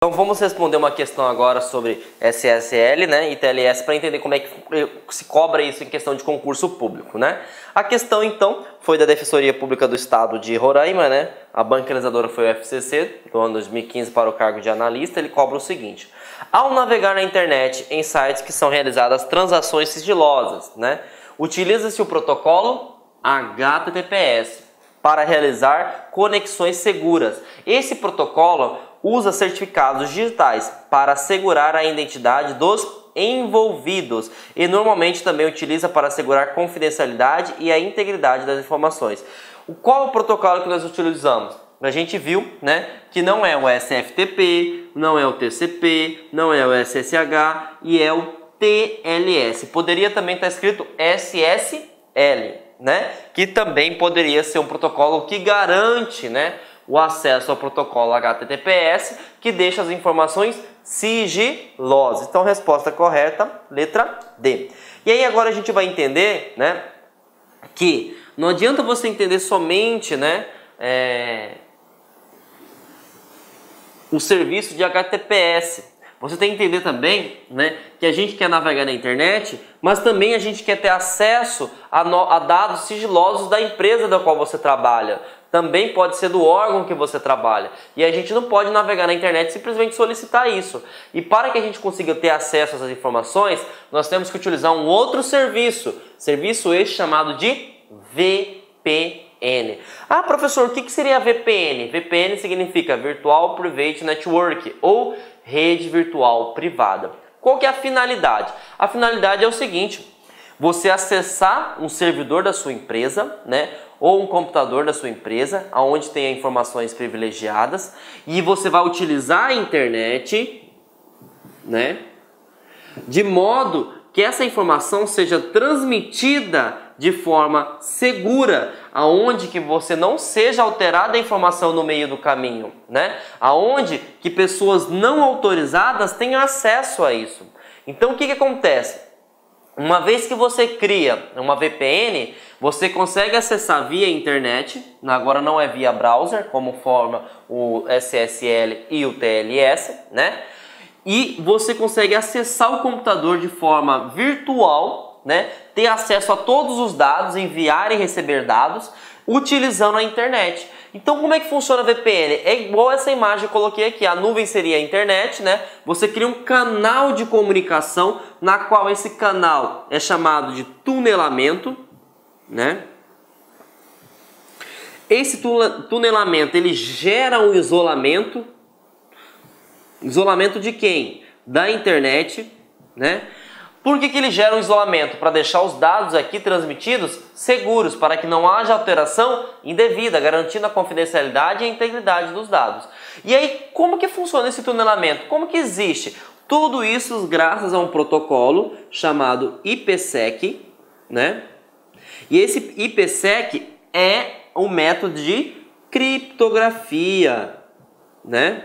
Então vamos responder uma questão agora sobre SSL, né, e TLS para entender como é que se cobra isso em questão de concurso público, né? A questão então foi da Defensoria Pública do Estado de Roraima, né? A banca realizadora foi o FCC, do ano 2015 para o cargo de analista. Ele cobra o seguinte: ao navegar na internet em sites que são realizadas transações sigilosas, né, utiliza-se o protocolo HTTPS para realizar conexões seguras. Esse protocolo usa certificados digitais para assegurar a identidade dos envolvidos e normalmente também utiliza para assegurar a confidencialidade e a integridade das informações. Qual é o protocolo que nós utilizamos? A gente viu, né, que não é o SFTP, não é o TCP, não é o SSH e é o TLS. Poderia também estar escrito SSL, né, que também poderia ser um protocolo que garante, né, o acesso ao protocolo HTTPS, que deixa as informações sigilosas. Então, resposta correta, letra D. E aí agora a gente vai entender, né, que não adianta você entender somente, né, o serviço de HTTPS. Você tem que entender também, né, que a gente quer navegar na internet, mas também a gente quer ter acesso a dados sigilosos da empresa da qual você trabalha. Também pode ser do órgão que você trabalha. E a gente não pode navegar na internet e simplesmente solicitar isso. E para que a gente consiga ter acesso a essas informações, nós temos que utilizar um outro serviço. Serviço este chamado de VPN. Ah, professor, o que seria VPN? VPN significa Virtual Private Network, ou rede virtual privada. Qual que é a finalidade? A finalidade é o seguinte: você acessar um servidor da sua empresa, né, ou um computador da sua empresa, onde tenha informações privilegiadas, e você vai utilizar a internet, né, de modo que essa informação seja transmitida de forma segura, aonde que você não seja alterada a informação no meio do caminho, né? Aonde que pessoas não autorizadas tenham acesso a isso. Então o que acontece? Uma vez que você cria uma VPN, você consegue acessar via internet, agora não é via browser, como forma o SSL e o TLS, né? E você consegue acessar o computador de forma virtual, né? Ter acesso a todos os dados, enviar e receber dados, utilizando a internet. Então como é que funciona a VPN? É igual essa imagem que eu coloquei aqui. A nuvem seria a internet, né? Você cria um canal de comunicação, na qual esse canal é chamado de tunelamento, né? Esse tunelamento, ele gera um isolamento. Isolamento de quem? Da internet, né? Por que ele gera um isolamento? Para deixar os dados aqui transmitidos seguros, para que não haja alteração indevida, garantindo a confidencialidade e a integridade dos dados. E aí, como que funciona esse tunelamento? Como que existe? Tudo isso graças a um protocolo chamado IPsec, né? E esse IPsec é um método de criptografia, né?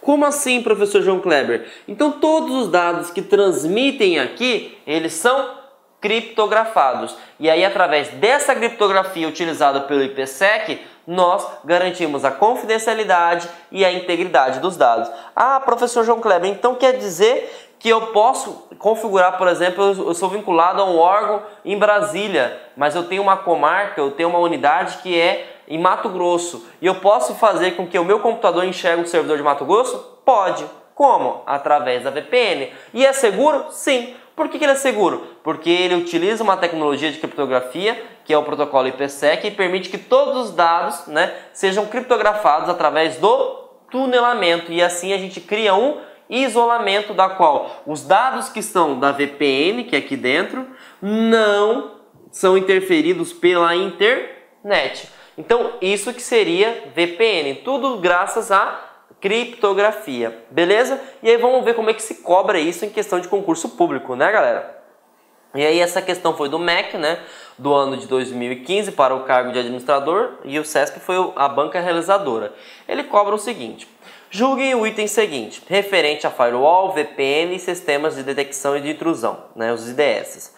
Como assim, professor João Kleber? Então todos os dados que transmitem aqui, eles são criptografados. E aí, através dessa criptografia utilizada pelo IPsec, nós garantimos a confidencialidade e a integridade dos dados. Ah, professor João Kleber, então quer dizer que eu posso configurar, por exemplo, eu sou vinculado a um órgão em Brasília, mas eu tenho uma comarca, eu tenho uma unidade que é em Mato Grosso, e eu posso fazer com que o meu computador enxergue o servidor de Mato Grosso? Pode. Como? Através da VPN. E é seguro? Sim. Por que ele é seguro? Porque ele utiliza uma tecnologia de criptografia, que é o protocolo IPsec, e permite que todos os dados, né, sejam criptografados através do tunelamento. E assim a gente cria um isolamento, da qual os dados que são da VPN, que é aqui dentro, não são interferidos pela internet. Então, isso que seria VPN, tudo graças à criptografia, beleza? E aí vamos ver como é que se cobra isso em questão de concurso público, né, galera? E aí essa questão foi do MEC, né, do ano de 2015 para o cargo de administrador, e o SESC foi a banca realizadora. Ele cobra o seguinte: julgue o item seguinte, referente a firewall, VPN e sistemas de detecção e de intrusão, né, os IDS.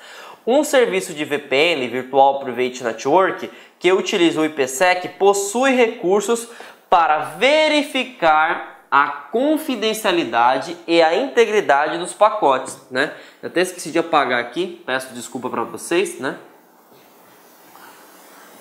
Um serviço de VPN, Virtual Private Network, que utiliza o IPsec, possui recursos para verificar a confidencialidade e a integridade dos pacotes, né? Eu até esqueci de apagar aqui, peço desculpa para vocês, né?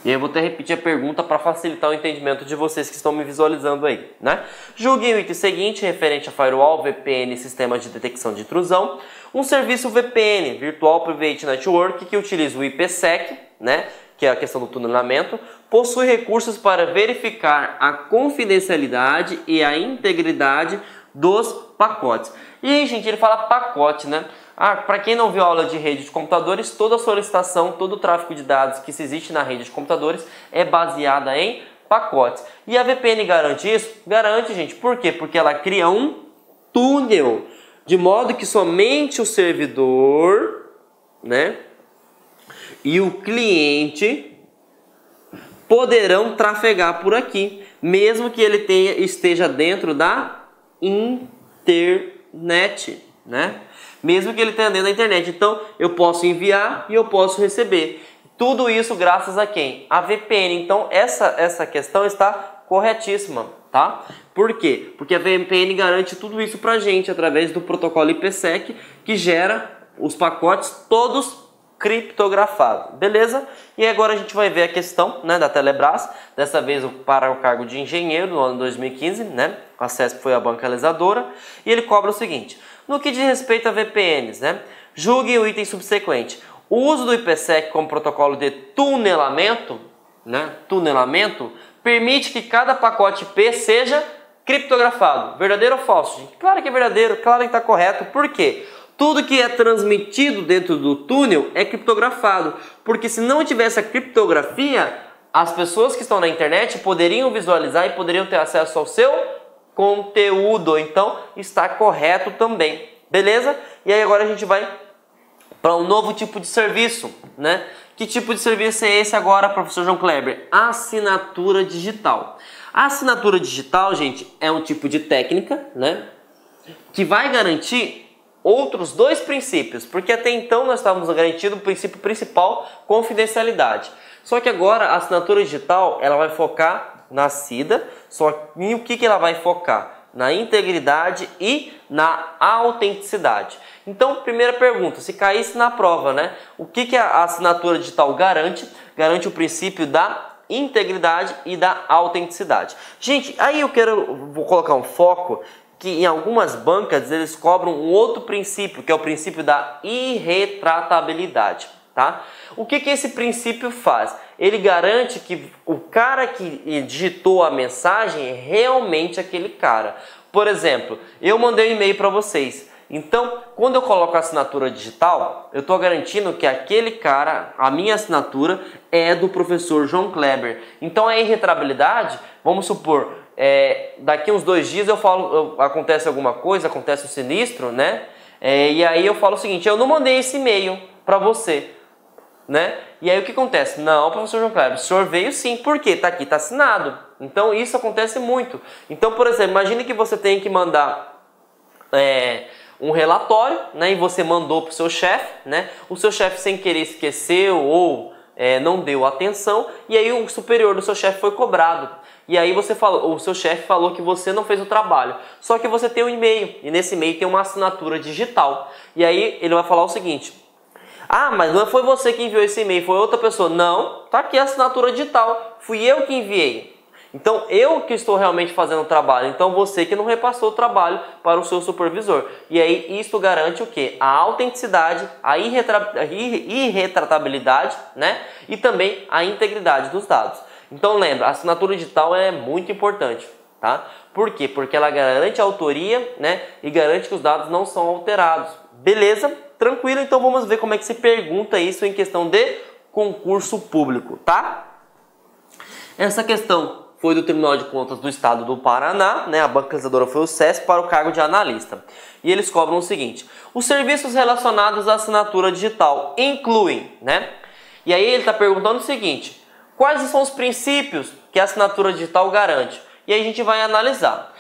E aí eu vou até repetir a pergunta para facilitar o entendimento de vocês que estão me visualizando aí, né? Julguem o item seguinte referente a firewall, VPN e sistema de detecção de intrusão. Um serviço VPN, Virtual Private Network, que utiliza o IPsec, né? Que é a questão do tunelamento, possui recursos para verificar a confidencialidade e a integridade dos pacotes. E aí, gente, ele fala pacote, né? Para quem não viu a aula de rede de computadores, toda solicitação, todo o tráfego de dados que se existe na rede de computadores é baseada em pacotes. E a VPN garante isso? Garante, gente. Por quê? Porque ela cria um túnel, de modo que somente o servidor, né, e o cliente poderão trafegar por aqui, mesmo que ele esteja dentro da internet, né? Mesmo que ele tenha dentro da internet. Então, eu posso enviar e eu posso receber. Tudo isso graças a quem? A VPN. Então, essa questão está corretíssima, tá? Por quê? Porque a VPN garante tudo isso pra gente através do protocolo IPsec, que gera os pacotes todos criptografados, beleza? E agora a gente vai ver a questão, né, da Telebrás, dessa vez para o cargo de engenheiro no ano 2015, né? A CESP foi a bancalizadora, e ele cobra o seguinte: no que diz respeito a VPNs, né? Julgue o item subsequente. O uso do IPsec como protocolo de tunelamento, né? Tunelamento, permite que cada pacote IP seja criptografado. Verdadeiro ou falso, gente? Claro que é verdadeiro, claro que está correto. Por quê? Tudo que é transmitido dentro do túnel é criptografado. Porque se não tivesse a criptografia, as pessoas que estão na internet poderiam visualizar e poderiam ter acesso ao seu conteúdo. Então, está correto também. Beleza? E aí agora a gente vai para um novo tipo de serviço, né? Que tipo de serviço é esse agora, professor João Kleber? Assinatura digital. A assinatura digital, gente, é um tipo de técnica, né, que vai garantir outros dois princípios, porque até então nós estávamos garantindo o princípio principal, confidencialidade. Só que agora a assinatura digital, ela vai focar na SIDA, só que o que ela vai focar? Na integridade e na autenticidade. Então, primeira pergunta, se caísse na prova, né? O que a assinatura digital garante? Garante o princípio da integridade e da autenticidade. Gente, aí vou colocar um foco que em algumas bancas eles cobram um outro princípio, que é o princípio da irretratabilidade, tá? O que esse princípio faz? Ele garante que o cara que digitou a mensagem é realmente aquele cara. Por exemplo, eu mandei um e-mail para vocês. Então, quando eu coloco a assinatura digital, eu estou garantindo que aquele cara, a minha assinatura, é do professor João Kleber. Então, a irretratabilidade, vamos supor, daqui uns 2 dias acontece alguma coisa, acontece um sinistro, né? E aí eu falo o seguinte: eu não mandei esse e-mail para você, né? E aí o que acontece? Não, professor João Kleber, o senhor veio sim. Por quê? Tá aqui, tá assinado. Então isso acontece muito. Então, por exemplo, imagine que você tem que mandar um relatório, né? E você mandou para o seu chefe, né? O seu chefe sem querer esqueceu ou não deu atenção, e aí o superior do seu chefe foi cobrado. E aí o seu chefe falou que você não fez o trabalho. Só que você tem um e-mail, e nesse e-mail tem uma assinatura digital. E aí ele vai falar o seguinte: ah, mas não foi você que enviou esse e-mail, foi outra pessoa. Não, tá aqui a assinatura digital, fui eu que enviei. Então eu que estou realmente fazendo o trabalho, então você que não repassou o trabalho para o seu supervisor. E aí isso garante o quê? A autenticidade, a irretratabilidade, né? E também a integridade dos dados. Então lembra, a assinatura digital é muito importante, tá? Por quê? Porque ela garante a autoria, né? E garante que os dados não são alterados. Beleza? Tranquilo? Então vamos ver como é que se pergunta isso em questão de concurso público, tá? Essa questão foi do Tribunal de Contas do Estado do Paraná, né? A bancalizadora foi o CESP para o cargo de analista. E eles cobram o seguinte: os serviços relacionados à assinatura digital incluem, né? E aí ele está perguntando o seguinte: quais são os princípios que a assinatura digital garante? E aí a gente vai analisar.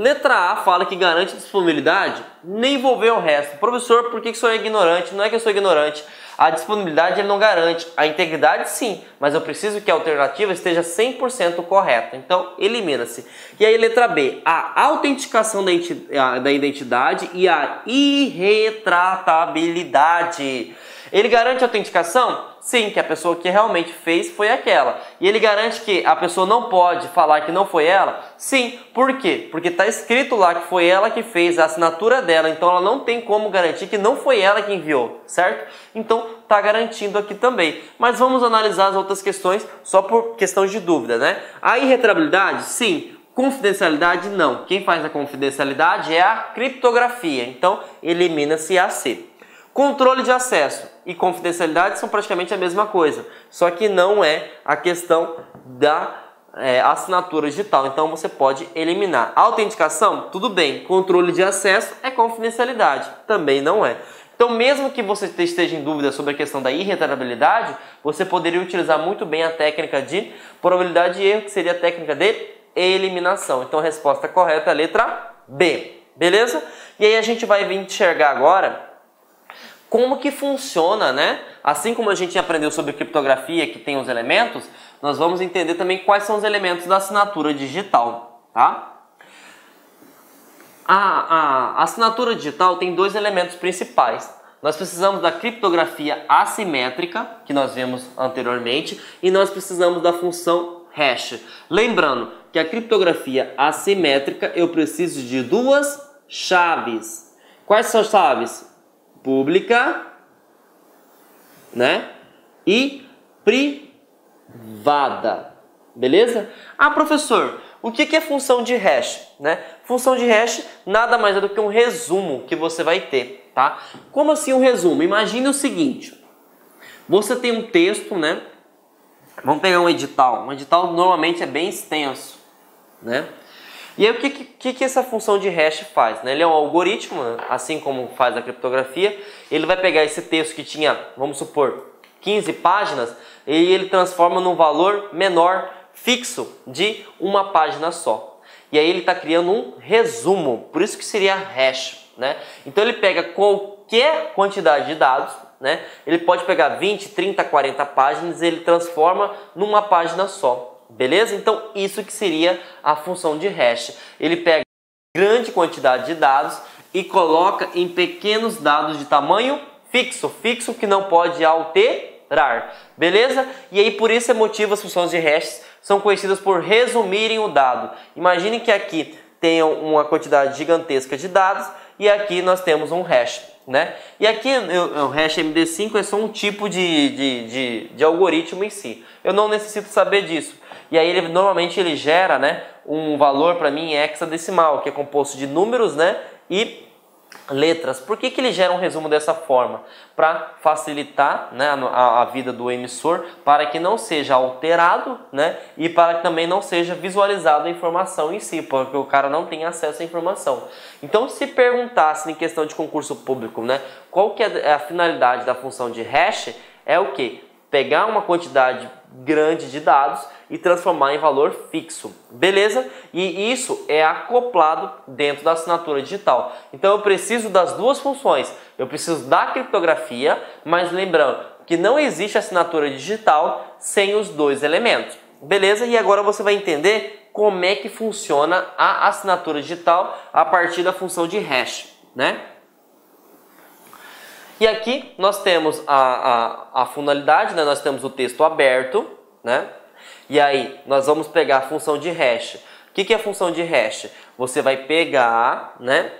Letra A fala que garante disponibilidade, nem vou ver o resto. Professor, por que sou ignorante? Não é que eu sou ignorante. A disponibilidade ele não garante. A integridade sim, mas eu preciso que a alternativa esteja 100% correta. Então, elimina-se. E aí, letra B, a autenticação da identidade e a irretratabilidade. Ele garante a autenticação? Sim, que a pessoa que realmente fez foi aquela. E ele garante que a pessoa não pode falar que não foi ela? Sim. Por quê? Porque está escrito lá que foi ela que fez, a assinatura dela. Então ela não tem como garantir que não foi ela que enviou, certo? Então está garantindo aqui também. Mas vamos analisar as outras questões só por questão de dúvida, né? A irretratabilidade? Sim. Confidencialidade? Não. Quem faz a confidencialidade é a criptografia. Então elimina-se a C. Controle de acesso e confidencialidade são praticamente a mesma coisa, só que não é a questão da assinatura digital, então você pode eliminar. Autenticação, tudo bem. Controle de acesso é confidencialidade, também não é. Então, mesmo que você esteja em dúvida sobre a questão da irretratabilidade, você poderia utilizar muito bem a técnica de probabilidade de erro, que seria a técnica de eliminação. Então, a resposta correta é a letra B, beleza? E aí a gente vai vir enxergar agora como que funciona, né? Assim como a gente aprendeu sobre criptografia, que tem os elementos, nós vamos entender também quais são os elementos da assinatura digital, tá? A assinatura digital tem dois elementos principais. Nós precisamos da criptografia assimétrica, que nós vimos anteriormente, e nós precisamos da função hash. Lembrando que a criptografia assimétrica eu preciso de duas chaves. Quais são as chaves? Pública, né? E privada, beleza? Ah, professor, o que é função de hash, né? Função de hash nada mais é do que um resumo que você vai ter, tá? Como assim um resumo? Imagine o seguinte, você tem um texto, né? Vamos pegar um edital. Um edital normalmente é bem extenso, né? E aí o que essa função de hash faz, né? Ele é um algoritmo, assim como faz a criptografia. Ele vai pegar esse texto que tinha, vamos supor, 15 páginas, e ele transforma num valor menor, fixo, de uma página só. E aí ele está criando um resumo, por isso que seria hash, né? Então ele pega qualquer quantidade de dados, né? Ele pode pegar 20, 30, 40 páginas e ele transforma numa página só. Beleza? Então isso que seria a função de hash. Ele pega grande quantidade de dados e coloca em pequenos dados de tamanho fixo. Fixo que não pode alterar. Beleza? E aí por esse motivo as funções de hash são conhecidas por resumirem o dado. Imagine que aqui tem uma quantidade gigantesca de dados e aqui nós temos um hash, né? E aqui o hash MD5 é só um tipo de algoritmo em si. Eu não necessito saber disso. E aí normalmente ele gera, né, um valor para mim hexadecimal, que é composto de números, né, e letras. Por que ele gera um resumo dessa forma? Para facilitar, né, a vida do emissor, para que não seja alterado, né, e para que também não seja visualizada a informação em si, porque o cara não tem acesso à informação. Então, se perguntasse em questão de concurso público, né, qual que é a finalidade da função de hash, é o quê? Pegar uma quantidade grande de dados e transformar em valor fixo, beleza? E isso é acoplado dentro da assinatura digital. Então eu preciso das duas funções. Eu preciso da criptografia, mas lembrando que não existe assinatura digital sem os dois elementos, beleza? E agora você vai entender como é que funciona a assinatura digital a partir da função de hash, né? E aqui nós temos a finalidade, né? Nós temos o texto aberto, né? E aí nós vamos pegar a função de hash. O que é a função de hash? Você vai pegar, né,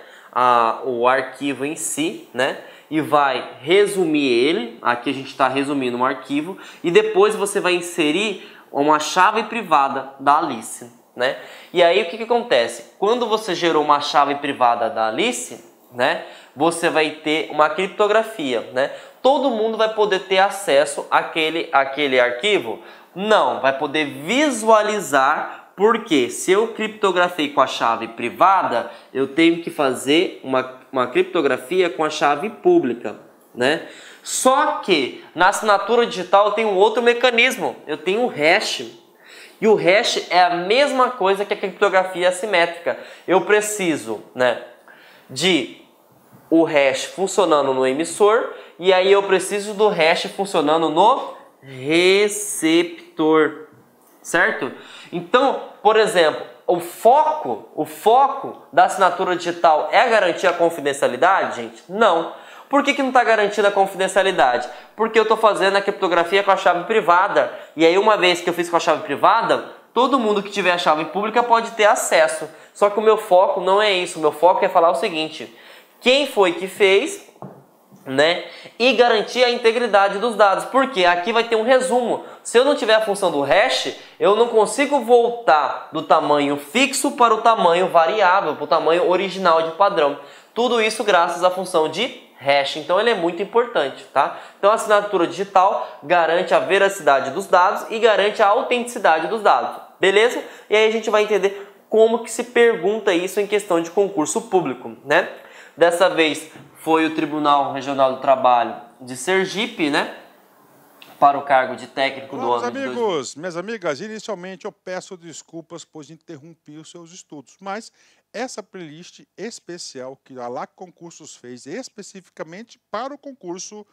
o arquivo em si, né, e vai resumir ele. Aqui a gente está resumindo um arquivo. E depois você vai inserir uma chave privada da Alice, né? E aí o que acontece? Quando você gerou uma chave privada da Alice, né, você vai ter uma criptografia, né? Todo mundo vai poder ter acesso àquele arquivo? Não, vai poder visualizar, porque se eu criptografei com a chave privada, eu tenho que fazer uma criptografia com a chave pública, né? Só que na assinatura digital eu tenho outro mecanismo, eu tenho o hash. E o hash é a mesma coisa que a criptografia assimétrica. Eu preciso, né, de o hash funcionando no emissor e aí eu preciso do hash funcionando no receptor, certo? Então, por exemplo, o foco da assinatura digital é garantir a confidencialidade, gente? Não. Por que não está garantida a confidencialidade? Porque eu estou fazendo a criptografia com a chave privada. E aí, uma vez que eu fiz com a chave privada, todo mundo que tiver a chave pública pode ter acesso. Só que o meu foco não é isso. O meu foco é falar o seguinte: quem foi que fez, né? E garantir a integridade dos dados. Porque aqui vai ter um resumo. Se eu não tiver a função do hash, eu não consigo voltar do tamanho fixo para o tamanho variável, para o tamanho original de padrão. Tudo isso graças à função de hash. Então ele é muito importante, tá? Então a assinatura digital garante a veracidade dos dados e garante a autenticidade dos dados. Beleza? E aí a gente vai entender como que se pergunta isso em questão de concurso público, né? Dessa vez foi o Tribunal Regional do Trabalho de Sergipe, né? Para o cargo de técnico do ano de 2000. Meus amigos, minhas amigas, inicialmente eu peço desculpas pois interrompi os seus estudos, mas essa playlist especial que a LAC Concursos fez especificamente para o concurso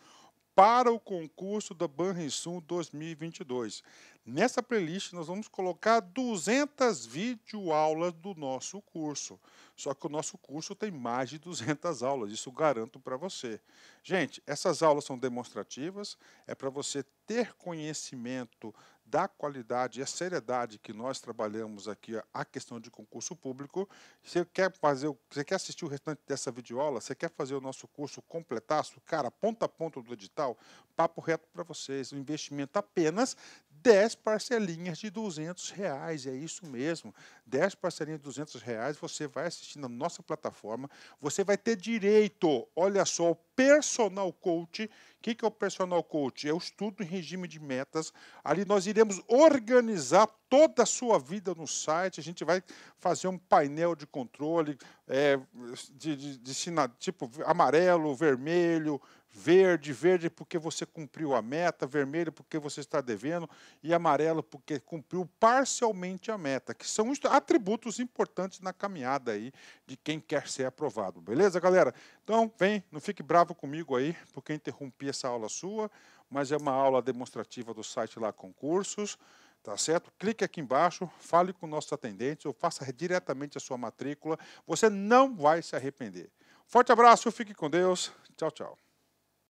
da Banrisul 2022. Nessa playlist nós vamos colocar 200 videoaulas do nosso curso. Só que o nosso curso tem mais de 200 aulas, isso garanto para você. Gente, essas aulas são demonstrativas, é para você ter conhecimento da qualidade e a seriedade que nós trabalhamos aqui a questão de concurso público. Você quer assistir o restante dessa videoaula? Você quer fazer o nosso curso completaço? Cara, ponta a ponta do edital, papo reto para vocês, um investimento apenas 10 parcelinhas de R$200, é isso mesmo, 10 parcelinhas de R$200, você vai assistir na nossa plataforma, você vai ter direito, olha só, ao personal coach. O que é o personal coach? É o estudo em regime de metas. Ali nós iremos organizar toda a sua vida no site, a gente vai fazer um painel de controle tipo amarelo, vermelho, verde porque você cumpriu a meta, vermelho porque você está devendo e amarelo porque cumpriu parcialmente a meta, que são atributos importantes na caminhada aí de quem quer ser aprovado, beleza, galera? Então, vem, não fique bravo comigo aí, porque eu interrompi essa aula sua, mas é uma aula demonstrativa do site lá Concursos, tá certo? Clique aqui embaixo, fale com nossos atendentes ou faça diretamente a sua matrícula, você não vai se arrepender. Forte abraço, fique com Deus, tchau, tchau.